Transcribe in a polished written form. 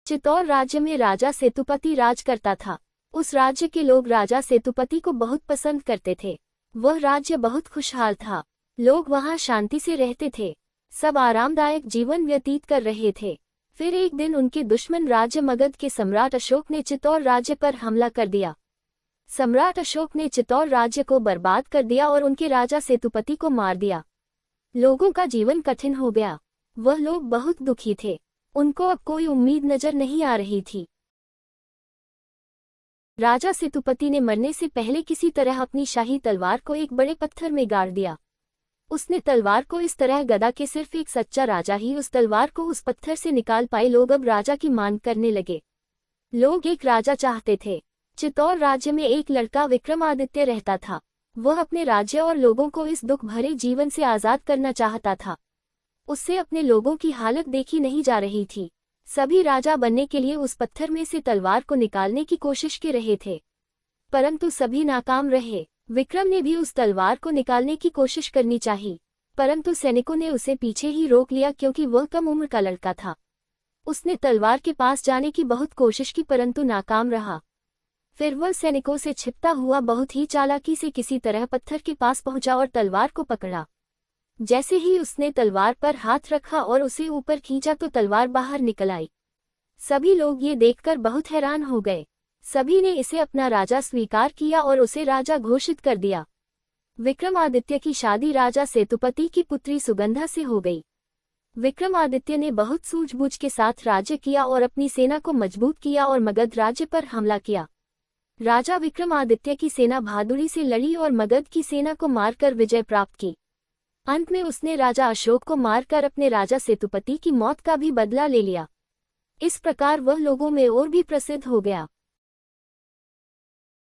चित्तौड़ राज्य में राजा सेतुपति राज करता था। उस राज्य के लोग राजा सेतुपति को बहुत पसंद करते थे। वह राज्य बहुत खुशहाल था। लोग वहां शांति से रहते थे। सब आरामदायक जीवन व्यतीत कर रहे थे। फिर एक दिन उनके दुश्मन राज्य मगध के सम्राट अशोक ने चित्तौड़ राज्य पर हमला कर दिया। सम्राट अशोक ने चित्तौड़ राज्य को बर्बाद कर दिया और उनके राजा सेतुपति को मार दिया। लोगों का जीवन कठिन हो गया। वह लोग बहुत दुखी थे। उनको अब कोई उम्मीद नजर नहीं आ रही थी। राजा सेतुपति ने मरने से पहले किसी तरह अपनी शाही तलवार को एक बड़े पत्थर में गाड़ दिया। उसने तलवार को इस तरह गदा कि सिर्फ एक सच्चा राजा ही उस तलवार को उस पत्थर से निकाल पाए। लोग अब राजा की मांग करने लगे। लोग एक राजा चाहते थे। चित्तौड़ राज्य में एक लड़का विक्रमादित्य रहता था। वह अपने राज्य और लोगों को इस दुख भरे जीवन से आजाद करना चाहता था। उससे अपने लोगों की हालत देखी नहीं जा रही थी। सभी राजा बनने के लिए उस पत्थर में से तलवार को निकालने की कोशिश कर रहे थे, परंतु सभी नाकाम रहे। विक्रम ने भी उस तलवार को निकालने की कोशिश करनी चाहिए, परंतु सैनिकों ने उसे पीछे ही रोक लिया क्योंकि वह कम उम्र का लड़का था। उसने तलवार के पास जाने की बहुत कोशिश की परंतु नाकाम रहा। फिर वह सैनिकों से छिपता हुआ बहुत ही चालाकी से किसी तरह पत्थर के पास पहुंचा और तलवार को पकड़ा। जैसे ही उसने तलवार पर हाथ रखा और उसे ऊपर खींचा तो तलवार बाहर निकल आई। सभी लोग ये देखकर बहुत हैरान हो गए। सभी ने इसे अपना राजा स्वीकार किया और उसे राजा घोषित कर दिया। विक्रमादित्य की शादी राजा सेतुपति की पुत्री सुगंधा से हो गई। विक्रमादित्य ने बहुत सूझबूझ के साथ राज्य किया और अपनी सेना को मजबूत किया और मगध राज्य पर हमला किया। राजा विक्रमादित्य की सेना बहादुरी से लड़ी और मगध की सेना को मारकर विजय प्राप्त की। अंत में उसने राजा अशोक को मारकर अपने राजा सेतुपति की मौत का भी बदला ले लिया। इस प्रकार वह लोगों में और भी प्रसिद्ध हो गया।